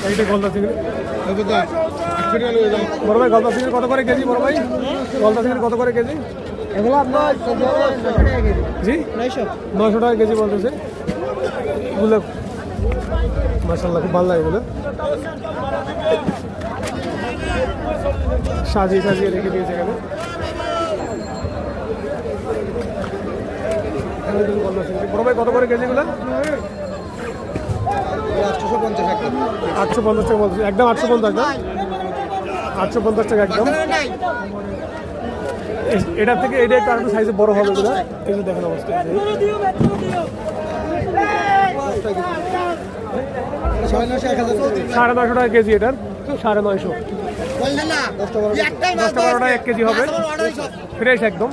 এইটা গলদা চিংড়ি বড় ভাই, গলদা চিংড়ি কত করে কেজি? বড় ভাই, গলদা চিংড়ি কত করে কেজি? এগুলো আপনার 900 টাকা কেজি। জি, 900 টাকা কেজি বলতেছে। এগুলো মাশাআল্লাহ খুব ভালো লাগে এগুলো, সাজিয়ে সাজিয়ে রেখে দিয়েছে এখানে। বড় ভাই কত করে কেজি এগুলো? 850 টাকা বলছে, একদম 850 না? 850 টাকা একদম। এটার থেকে এটা একটু আরেকটু সাইজে বড় হবে এগুলো। এই যে দেখেন অবস্থা, 950 টাকা কেজি এটার, 950। 10 টা 12টা 1 কেজি হবে, ফ্রেশ একদম।